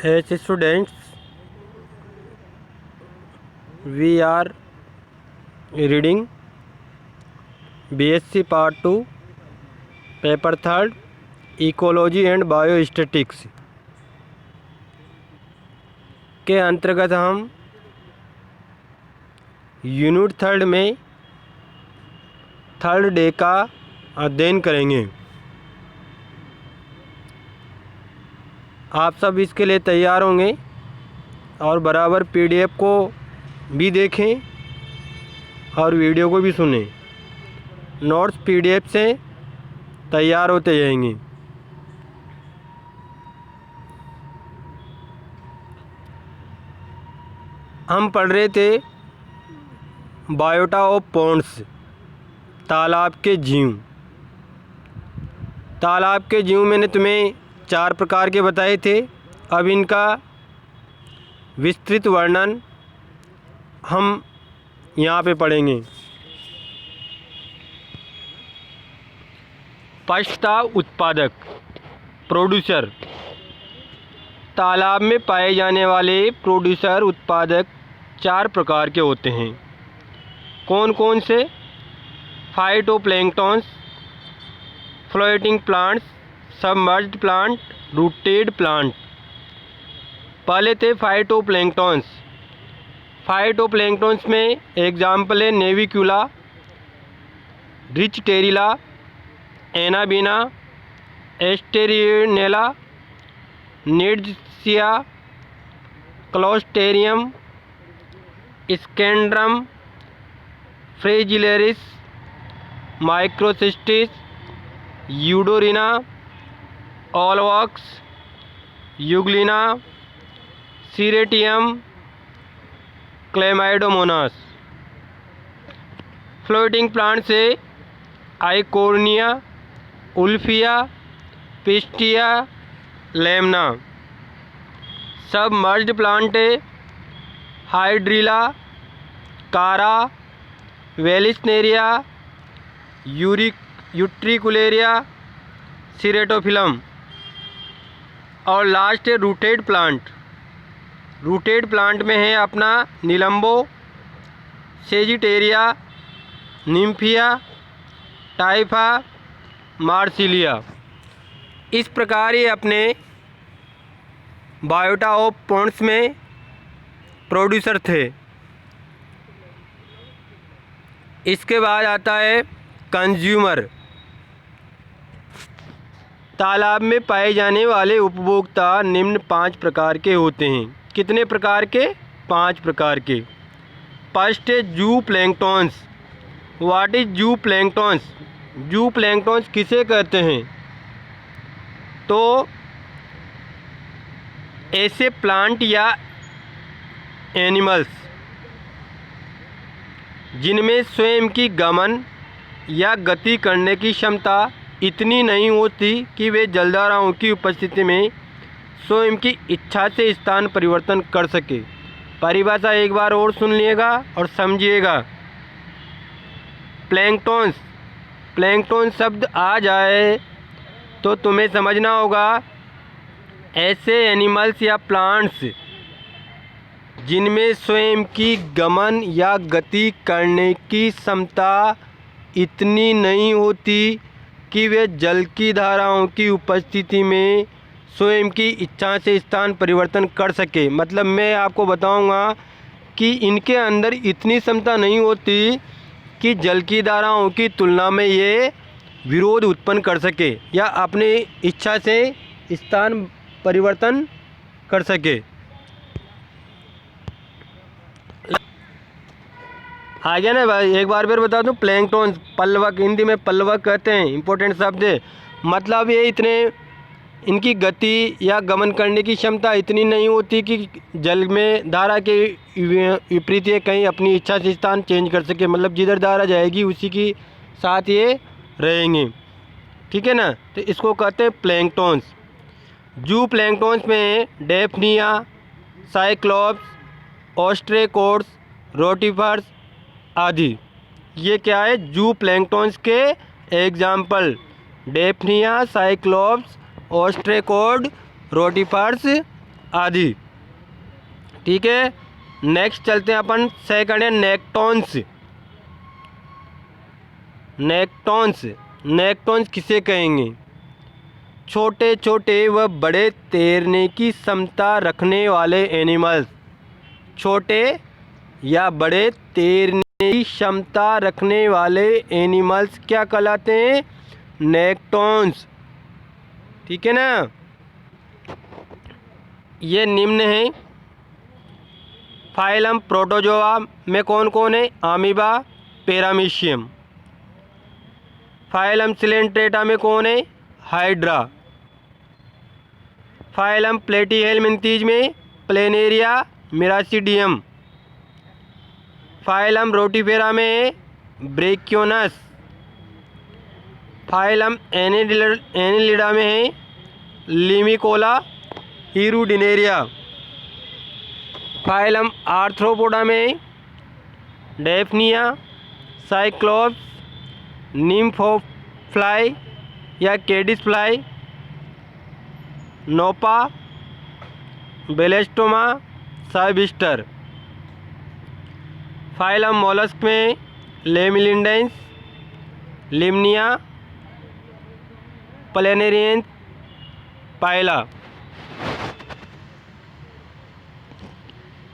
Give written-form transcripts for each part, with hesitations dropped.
As students, we are reading BSc Part 2, Paper 3rd, Ecology and Biostatics के अंतर्गत हम unit 3 में 3rd day का अध्ययन करेंगे। आप सब इसके लिए तैयार होंगे और बराबर पीडीएफ को भी देखें और वीडियो को भी सुनें। नोट्स पीडीएफ से तैयार होते जाएंगे। हम पढ़ रहे थे बायोटा ऑफ पॉन्ड्स, तालाब के जीव। तालाब के जीव मैंने तुम्हें 4 प्रकार के बताए थे। अब इनका विस्तृत वर्णन हम यहाँ पे पढ़ेंगे। पशुता उत्पादक, प्रोड्यूसर। तालाब में पाए जाने वाले प्रोड्यूसर उत्पादक 4 प्रकार के होते हैं। कौन कौन से? Phytoplanktons, floating plants, submerged plant, rooted plant. पहले थे फाइटोप्लैंक्टन्स। फाइटोप्लैंक्टन्स में एग्जाम्पल है Navicula, Richterella, Anabaena, Asterionella, Nitzschia, Closterium, स्कैंड्रम, Fragilaria, Microcystis, Eudorina, Volvox, Euglena, Ceratium, Chlamydomonas. Floating plant से Eichhornia, Wolffia, Pistia, Lemna. Submerged plant Hydrilla, Chara, Vallisneria, Utricularia, Ceratophyllum. और last है rooted plant. Rooted plant में है अपना निलंबो, सेजिटेरिया, Nymphaea, टाइफा, Marsilea. इस प्रकार ये अपने बायोटा ऑफ पॉन्ड्स में प्रोड्यूसर थे। इसके बाद आता है कंज्यूमर। तालाब में पाए जाने वाले उपभोक्ता निम्न 5 प्रकार के होते हैं। कितने प्रकार के? 5 प्रकार के। फर्स्ट है जू प्लैंक्टन्स। व्हाट इज जू प्लैंक्टन्स? जू प्लैंक्टन्स किसे कहते हैं? तो ऐसे प्लांट या एनिमल्स जिनमें स्वयं की गमन या गति करने की क्षमता इतनी नहीं होती कि वे जलधाराओं की उपस्थिति में स्वयं की इच्छा से स्थान परिवर्तन कर सके। परिभाषा एक बार और सुन लीजिएगा और समझिएगा। प्लैंक्टन्स, प्लैंक्टन शब्द आ जाए तो तुम्हें समझना होगा ऐसे एनिमल्स या प्लांट्स जिनमें स्वयं की गमन या गति करने की क्षमता इतनी नहीं होती कि वे जल की धाराओं की उपस्थिति में स्वयं की इच्छा से स्थान परिवर्तन कर सके। मतलब मैं आपको बताऊंगा कि इनके अंदर इतनी क्षमता नहीं होती कि जल की धाराओं की तुलना में ये विरोध उत्पन्न कर सके या अपनी इच्छा से स्थान परिवर्तन कर सके। आ गया ना भाई? एक बार फिर बता दूं, प्लैंक्टन पल्लवक, हिंदी में पल्लवक कहते हैं, इंपॉर्टेंट शब्द है। मतलब ये इतने इनकी गति या गमन करने की क्षमता इतनी नहीं होती कि जल में धारा के विपरीत ये कहीं अपनी इच्छा से स्थान चेंज कर सके। मतलब जिधर धारा जाएगी उसी की साथ ये रहेंगे। ठीक है ना? तो इसको कहते हैं प्लैंक्टन्स। जू प्लैंक्टन्स में डेफनिया, साइक्लोप्स, ऑस्ट्रेकोड्स, रोटिफर्स आदि। ये क्या है? जू प्लैंक्टन्स के एग्जाम्पल डेफनिया, साइक्लोप्स, ऑस्ट्रेकोड, रोटिफर्स आदि। ठीक है, नेक्स्ट चलते हैं अपन सेकंड है नेक्टॉन्स। नेक्टॉन्स, नेक्टॉन्स किसे कहेंगे? छोटे छोटे व बड़े तैरने की क्षमता रखने वाले एनिमल्स। छोटे या बड़े तैरने की क्षमता रखने वाले एनिमल्स क्या कहलाते हैं? नेक्टॉन्स। ठीक है ना। ये निम्न है। फाइलम प्रोटोजोआ में कौन कौन है? Amoeba, paramecium. फाइलम सिलेंट्रेटा में कौन है? हाइड्रा। फाइलम प्लेटीहेलमिंथीज में प्लेनेरिया, मिरासिडियम। फाइलम रोटिफेरा में ब्रेकियोनस। फाइलम एनिलिडा में है लिमिकोला, हीरुडिनेरिया। फाइलम आर्थ्रोपोडा में डेफनिया, साइक्लोप्स, निम्फोफ्लाई या केडिस फ्लाई, नोपा, बेलेस्टोमा, साइबिस्टर। फाइलम मोलस्क में लेमिलिंडेंस, लिमनिया, प्लेनेरियन, पाइला।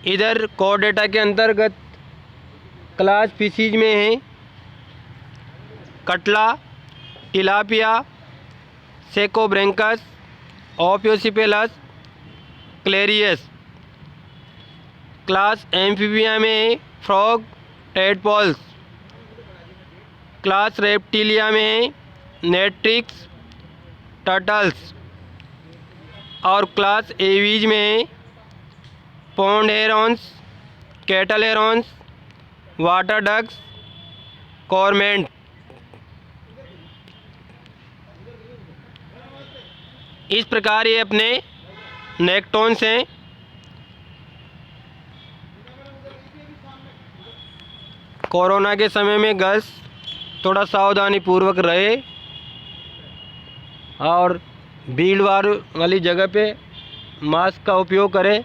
इधर कोर्डेटा के अंतर्गत क्लास फिशीज में है catla, tilapia, Saccobranchus, Ophiocephalus, Clarias. Class Amphibia में फ्रॉग, टेडपोल्स। क्लास रेप्टिलिया में नेट्रिक्स, टर्टल्स। और क्लास एवीज में pond herons, cattle herons, water ducks, cormorant. इस प्रकार ये अपने नेक्टॉन्स हैं। कोरोना के समय में गर्ल्स थोड़ा सावधानी पूर्वक रहे और भीड़ भाड़ वाली जगह पे मास्क का उपयोग करें।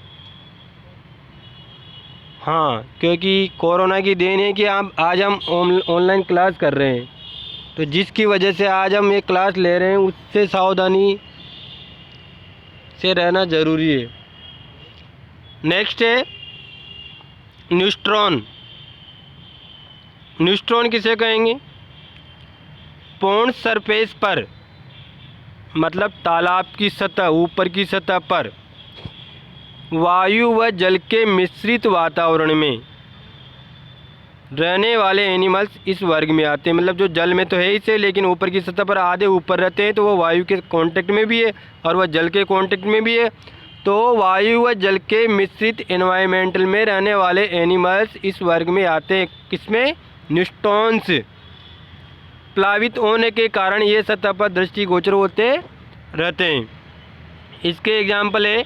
हाँ, क्योंकि कोरोना की देन है कि आज हम ऑनलाइन क्लास कर रहे हैं, तो जिसकी वजह से आज हम ये क्लास ले रहे हैं उससे सावधानी से रहना ज़रूरी है। नेक्स्ट है न्यूट्रॉन। न्यूट्रॉन किसे कहेंगे? पॉन्ड सरफेस पर, मतलब तालाब की सतह, ऊपर की सतह पर वायु व जल के मिश्रित वातावरण में रहने वाले एनिमल्स इस वर्ग में आते हैं। मतलब जो जल में तो है ही से, लेकिन ऊपर की सतह पर आधे ऊपर रहते हैं, तो वो वायु के कांटेक्ट में भी है और वह जल के कांटेक्ट में भी है। तो वायु व जल के मिश्रित एनवायरमेंटल में रहने वाले एनिमल्स इस वर्ग में आते हैं। किसमें? न्यूट्रॉन्स। प्लावित होने के कारण ये सतह पर दृष्टिगोचर होते रहते हैं। इसके एग्जाम्पल है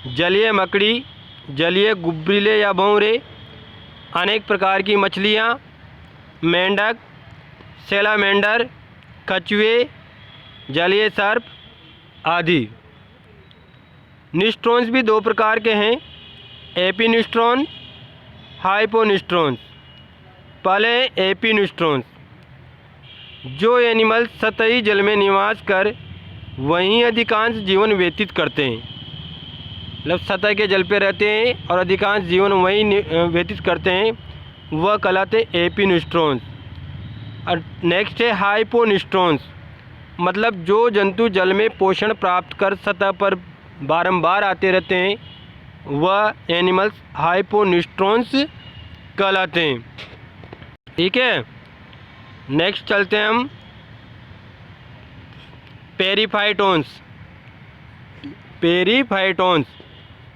जलीय मकड़ी, जलीय गुब्रिले या भंवरे, अनेक प्रकार की मछलियाँ, मेंढक, सेलामेंडर, कछुए, जलीय सर्प आदि। न्यूट्रॉन्स भी दो प्रकार के हैं, एपीन्यूट्रॉन, हाइपोन्यूट्रॉन्स। पहले एपीन्यूट्रॉन्स, जो एनिमल सतही जल में निवास कर वहीं अधिकांश जीवन व्यतीत करते हैं। मतलब सतह के जल पे रहते हैं और अधिकांश जीवन वहीं व्यतीत करते हैं, वह कहलाते हैं एपीन्यूट्रॉन्स। और नेक्स्ट है हाइपोन्यूट्रॉन्स, मतलब जो जंतु जल में पोषण प्राप्त कर सतह पर बारंबार आते रहते हैं, वह एनिमल्स हाइपोन्यूट्रॉन्स कहलाते हैं। ठीक है, नेक्स्ट चलते हैं हम पेरीफाइटोन्स। पेरीफाइटोन्स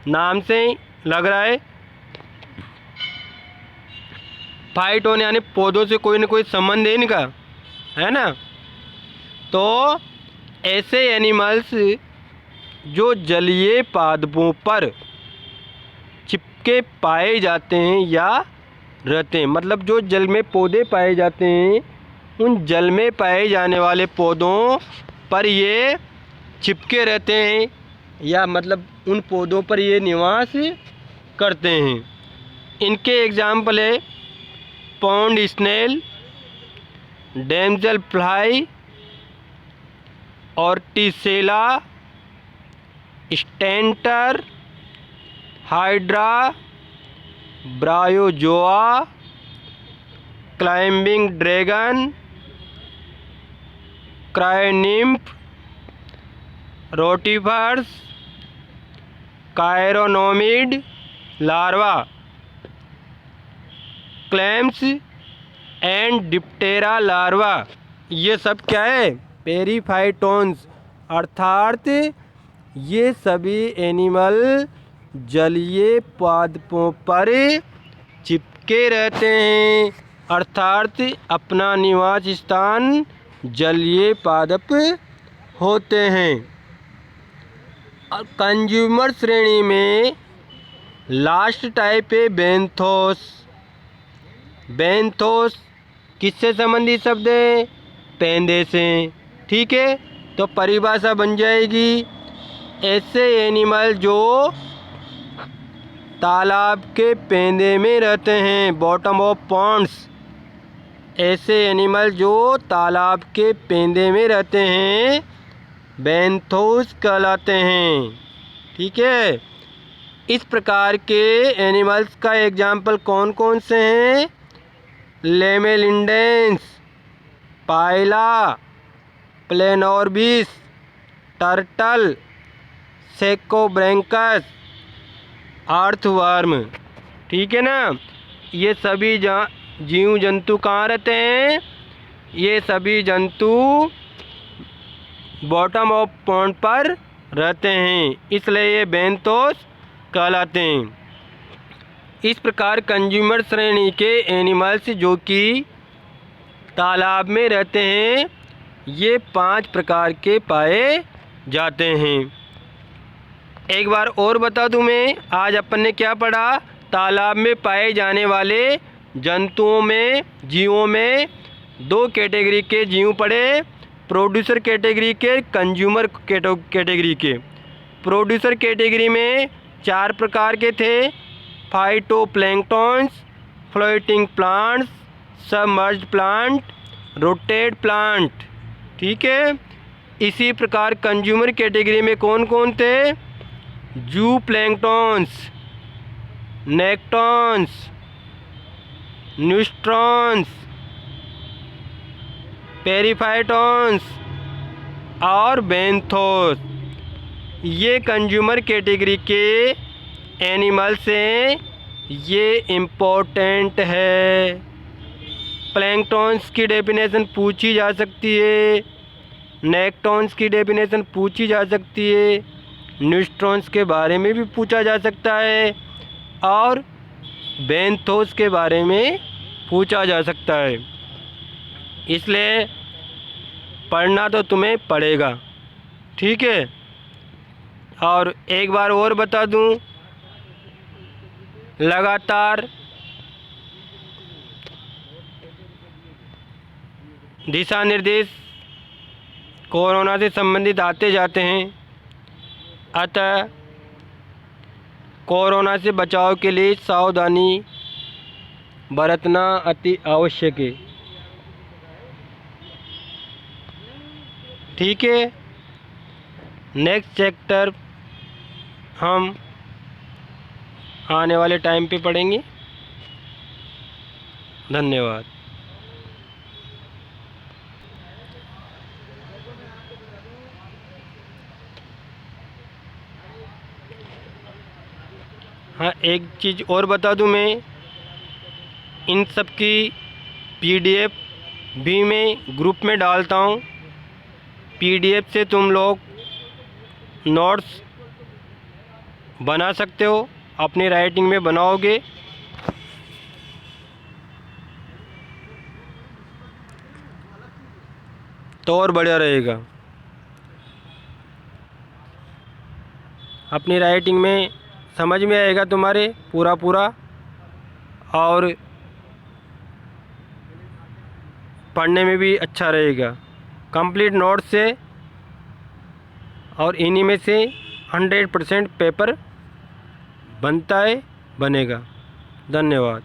नाम से ही लग रहा है, फाइटोन यानी पौधों से कोई ना कोई संबंध है इनका, है ना। तो ऐसे एनिमल्स जो जलीय पादपों पर चिपके पाए जाते हैं या रहते हैं, मतलब जो जल में पौधे पाए जाते हैं, उन जल में पाए जाने वाले पौधों पर ये चिपके रहते हैं या मतलब उन पौधों पर ये निवास करते हैं। इनके एग्जाम्पल है pond snail, damsel fly, Vorticella, Stentor, Hydra, Bryozoa, climbing dragon, क्रायोनिम्फ, rotifers, chironomid larva, clams and Diptera larva. ये सब क्या है? पेरिफाइटोन्स, अर्थात ये सभी एनिमल जलीय पादपों पर चिपके रहते हैं, अर्थात अपना निवास स्थान जलीय पादप होते हैं। और कंज्यूमर श्रेणी में लास्ट टाइप है बेंथोस। बेंथोस किससे संबंधित शब्द है? पेंदे से। ठीक है, तो परिभाषा बन जाएगी ऐसे एनिमल जो तालाब के पेंदे में रहते हैं, बॉटम ऑफ पॉन्ड्स। ऐसे एनिमल जो तालाब के पेंदे में रहते हैं बेंथोस कहलाते हैं। ठीक है, इस प्रकार के एनिमल्स का एग्जाम्पल कौन कौन से हैं? लेमेलिंडेंस, पाइला, प्लेनोर्बिस, टर्टल, सेकोब्रैंकस, अर्थवर्म। ठीक है ना। ये सभी जीव जंतु कहाँ रहते हैं? ये सभी जंतु बॉटम ऑफ पॉन्ड पर रहते हैं, इसलिए ये बेंथोस कहलाते हैं। इस प्रकार कंज्यूमर श्रेणी के एनिमल्स जो कि तालाब में रहते हैं ये 5 प्रकार के पाए जाते हैं। एक बार और बता दूं मैं, आज अपन ने क्या पढ़ा? तालाब में पाए जाने वाले जंतुओं में, जीवों में 2 कैटेगरी के जीव पढ़े, प्रोड्यूसर कैटेगरी के, कंज्यूमर कैटेगरी के। प्रोड्यूसर कैटेगरी में 4 प्रकार के थे: phytoplanktons, floating plants, submerged plant, rotate plant. ठीक है, इसी प्रकार कंज्यूमर कैटेगरी में कौन कौन थे? जू प्लैंक्टन्स, नेक्टॉन्स, न्यूस्ट्रॉन्स, पेरिफाइटोन्स और बेंथोस। ये कंज्यूमर कैटेगरी के एनिमल्स हैं, ये इम्पोर्टेंट है। प्लैंक्टन्स की डेफिनेशन पूछी जा सकती है, नेक्टॉन्स की डेफिनेशन पूछी जा सकती है, न्यूस्ट्रॉन्स के बारे में भी पूछा जा सकता है और बेंथोस के बारे में पूछा जा सकता है। इसलिए पढ़ना तो तुम्हें पड़ेगा। ठीक है, और एक बार और बता दूं, लगातार दिशा निर्देश कोरोना से संबंधित आते जाते हैं, अतः कोरोना से बचाव के लिए सावधानी बरतना अति आवश्यक है। ठीक है, नेक्स्ट चैप्टर हम आने वाले टाइम पे पढ़ेंगे। धन्यवाद। हाँ, एक चीज़ और बता दूं मैं, इन सब की PDF भी मैं ग्रुप में डालता हूँ। PDF से तुम लोग नोट्स बना सकते हो, अपनी राइटिंग में बनाओगे तो और बढ़िया रहेगा। अपनी राइटिंग में समझ में आएगा तुम्हारे पूरा और पढ़ने में भी अच्छा रहेगा। कंप्लीट नोट्स से और इन्हीं में से 100% पेपर बनता है, बनेगा। धन्यवाद।